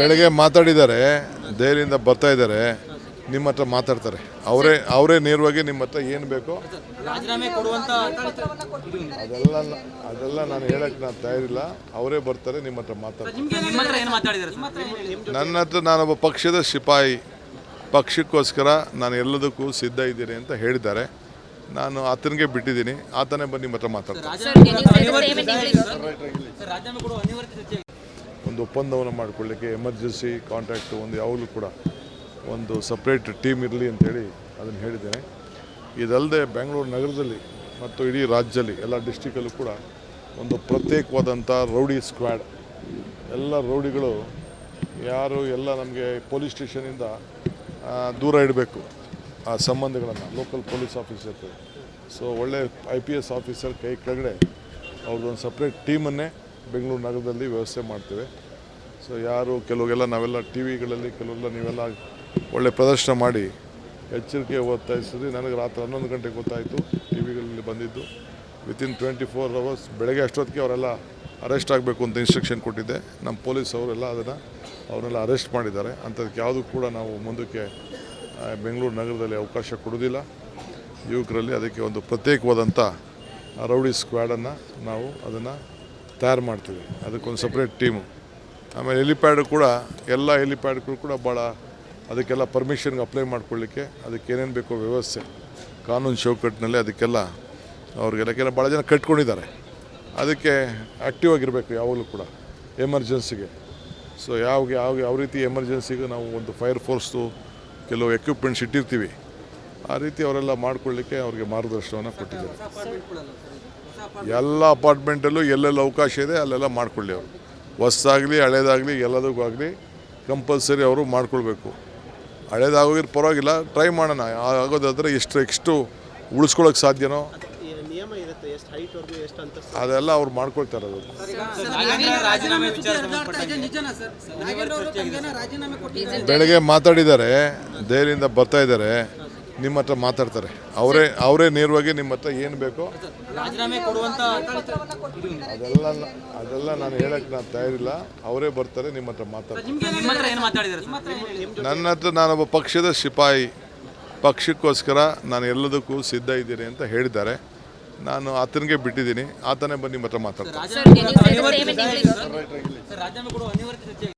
ಬೆಳಗ್ಗೆ ಮಾತಾಡಿದ್ದಾರೆ, ದೆಹಲಿಯಿಂದ ಬರ್ತಾ ಇದ್ದಾರೆ, ನಿಮ್ಮ ಹತ್ರ ಮಾತಾಡ್ತಾರೆ. ಅವರೇ ನೇರವಾಗಿ ನಿಮ್ಮ ಹತ್ರ ಏನು ಬೇಕೋ ಅದೆಲ್ಲ ನಾನು ಹೇಳಕ್ಕೆ ನಾನು ತಯಾರಿಲ್ಲ. ಅವರೇ ಬರ್ತಾರೆ, ನಿಮ್ಮ ಹತ್ರ ಮಾತಾಡ್ತಾರೆ. ನನ್ನ ಹತ್ರ ನಾನೊಬ್ಬ ಪಕ್ಷದ ಸಿಪಾಯಿ, ಪಕ್ಷಕ್ಕೋಸ್ಕರ ನಾನು ಎಲ್ಲದಕ್ಕೂ ಸಿದ್ಧ ಇದ್ದೀನಿ ಅಂತ ಹೇಳಿದ್ದಾರೆ. ನಾನು ಆತನಿಗೆ ಬಿಟ್ಟಿದ್ದೀನಿ, ಆತನೇ ಬಂದು ನಿಮ್ಮ ಹತ್ರ ಮಾತಾಡ್ತಾರೆ. ಒಂದು ಒಪ್ಪಂದವನ್ನು ಮಾಡಿಕೊಳ್ಳಿಕ್ಕೆ ಎಮರ್ಜೆನ್ಸಿ ಕಾಂಟ್ಯಾಕ್ಟು ಒಂದು ಯಾವಾಗಲೂ ಕೂಡ ಒಂದು ಸಪ್ರೇಟ್ ಟೀಮ್ ಇರಲಿ ಅಂತೇಳಿ ಅದನ್ನು ಹೇಳಿದ್ದೇನೆ. ಇದಲ್ಲದೆ ಬೆಂಗಳೂರು ನಗರದಲ್ಲಿ ಮತ್ತು ಇಡೀ ರಾಜ್ಯದಲ್ಲಿ ಎಲ್ಲ ಡಿಸ್ಟಿಕಲ್ಲೂ ಕೂಡ ಒಂದು ಪ್ರತ್ಯೇಕವಾದಂಥ ರೌಡಿ ಸ್ಕ್ವಾಡ್, ಎಲ್ಲ ರೌಡಿಗಳು ಯಾರು ಎಲ್ಲ ನಮಗೆ ಪೊಲೀಸ್ ಸ್ಟೇಷನಿಂದ ದೂರ ಇಡಬೇಕು ಆ ಸಂಬಂಧಗಳನ್ನು, ಲೋಕಲ್ ಪೊಲೀಸ್ ಆಫೀಸರ್. ಸೊ ಒಳ್ಳೆ IPS ಆಫೀಸರ್ ಕೈ ಕೆಳಗಡೆ ಅವ್ರದ್ದೊಂದು ಸಪ್ರೇಟ್ ಟೀಮನ್ನೇ ಬೆಂಗಳೂರು ನಗರದಲ್ಲಿ ವ್ಯವಸ್ಥೆ ಮಾಡ್ತೇವೆ. ಸೊ ಯಾರು ಕೆಲವೆಲ್ಲ ನಾವೆಲ್ಲ TV ಗಳಲ್ಲಿ ಕೆಲವೆಲ್ಲ ನೀವೆಲ್ಲ ಒಳ್ಳೆ ಪ್ರದರ್ಶನ ಮಾಡಿ ಎಚ್ಚರಿಕೆ ಒತ್ತಾಯಿಸಿದ್ರಿ. ನನಗೆ ರಾತ್ರಿ 11 ಗಂಟೆಗೆ ಗೊತ್ತಾಯಿತು, TV ಗಳಲ್ಲಿ ಬಂದಿದ್ದು. ವಿತಿನ್ 24 hours ಬೆಳಗ್ಗೆ ಅಷ್ಟೊತ್ತಿಗೆ ಅವರೆಲ್ಲ ಅರೆಸ್ಟ್ ಆಗಬೇಕು ಅಂತ ಇನ್ಸ್ಟ್ರಕ್ಷನ್ ಕೊಟ್ಟಿದ್ದೆ. ನಮ್ಮ ಪೊಲೀಸ್ ಅವರೆಲ್ಲ ಅವರೆಲ್ಲ ಅರೆಸ್ಟ್ ಮಾಡಿದ್ದಾರೆ. ಅಂಥದಕ್ಕೆ ಯಾವುದೂ ಕೂಡ ನಾವು ಮುಂದಕ್ಕೆ ಬೆಂಗಳೂರು ನಗರದಲ್ಲಿ ಅವಕಾಶ ಕೊಡೋದಿಲ್ಲ ಯುವಕರಲ್ಲಿ. ಅದಕ್ಕೆ ಒಂದು ಪ್ರತ್ಯೇಕವಾದಂಥ ರೌಡಿ ಸ್ಕ್ವಾಡನ್ನು ನಾವು ಅದನ್ನು ತಯಾರು ಮಾಡ್ತೀವಿ. ಅದಕ್ಕೊಂದು ಸಪ್ರೇಟ್ ಟೀಮು. ಆಮೇಲೆ ಹೆಲಿಪ್ಯಾಡ್ ಕೂಡ, ಎಲ್ಲ ಹೆಲಿಪ್ಯಾಡ್ಗಳು ಕೂಡ ಭಾಳ ಅದಕ್ಕೆಲ್ಲ ಪರ್ಮಿಷನ್ಗೆ ಅಪ್ಲೈ ಮಾಡ್ಕೊಳ್ಳಿಕ್ಕೆ ಅದಕ್ಕೆ ಏನೇನು ಬೇಕೋ ವ್ಯವಸ್ಥೆ ಕಾನೂನು ಚೌಕಟ್ಟಿನಲ್ಲಿ ಅದಕ್ಕೆಲ್ಲ ಅವ್ರಿಗೆಲ್ಲ ಭಾಳ ಜನ ಕಟ್ಕೊಂಡಿದ್ದಾರೆ. ಅದಕ್ಕೆ ಆ್ಯಕ್ಟಿವ್ ಆಗಿರಬೇಕು ಯಾವಾಗಲೂ ಕೂಡ ಎಮರ್ಜೆನ್ಸಿಗೆ. ಸೊ ಯಾವ ರೀತಿ ಎಮರ್ಜೆನ್ಸಿಗೆ ನಾವು ಒಂದು ಫೈರ್ ಫೋರ್ಸ್ದು ಕೆಲವು ಎಕ್ವಿಪ್ಮೆಂಟ್ಸ್ ಇಟ್ಟಿರ್ತೀವಿ, ಆ ರೀತಿ ಅವರೆಲ್ಲ ಮಾಡ್ಕೊಳ್ಳಿಕ್ಕೆ ಅವ್ರಿಗೆ ಮಾರ್ಗದರ್ಶನವನ್ನು ಕೊಟ್ಟಿದ್ದಾರೆ. ಎಲ್ಲ ಅಪಾರ್ಟ್ಮೆಂಟಲ್ಲೂ ಎಲ್ಲೆಲ್ಲ ಅವಕಾಶ ಇದೆ ಅಲ್ಲೆಲ್ಲ ಮಾಡ್ಕೊಳ್ಳಿ. ಅವರು ಹೊಸದಾಗಲಿ ಹಳೇದಾಗಲಿ ಎಲ್ಲದಕ್ಕೂ ಆಗಲಿ ಕಂಪಲ್ಸರಿ ಅವರು ಮಾಡ್ಕೊಳ್ಬೇಕು. ಹಳೇದಾಗೋಗಿರೋ ಪರವಾಗಿಲ್ಲ, ಟ್ರೈ ಮಾಡೋಣ. ಆಗೋದಾದರೆ ಎಷ್ಟು ಉಳಿಸ್ಕೊಳ್ಳೋಕೆ ಸಾಧ್ಯನೋ ಅದೆಲ್ಲ ಅವ್ರು ಮಾಡ್ಕೊಳ್ತಾರೆ. ಅದು ಬೆಳಗ್ಗೆ ಮಾತಾಡಿದ್ದಾರೆ, ದೆಹಲಿಯಿಂದ ಬರ್ತಾ ಇದ್ದಾರೆ, ನಿಮ್ಮ ಹತ್ರ ಮಾತಾಡ್ತಾರೆ. ಅವರೇ ನೇರವಾಗಿ ನಿಮ್ಮ ಹತ್ರ ಏನು ಬೇಕೋ ಅದೆಲ್ಲ ನಾನು ಹೇಳಕ್ಕೆ ನಾನು ತಯಾರಿಲ್ಲ. ಅವರೇ ಬರ್ತಾರೆ, ನಿಮ್ಮ ಹತ್ರ ಮಾತಾಡ್ತಾರೆ. ನನ್ನ ಹತ್ರ ನಾನೊಬ್ಬ ಪಕ್ಷದ ಸಿಪಾಯಿ, ಪಕ್ಷಕ್ಕೋಸ್ಕರ ನಾನು ಎಲ್ಲದಕ್ಕೂ ಸಿದ್ಧ ಇದ್ದೀನಿ ಅಂತ ಹೇಳಿದ್ದಾರೆ. ನಾನು ಆತನಿಗೆ ಬಿಟ್ಟಿದ್ದೀನಿ, ಆತನೇ ಬಂದು ನಿಮ್ಮ ಹತ್ರ ಮಾತಾಡ್ತಾರೆ.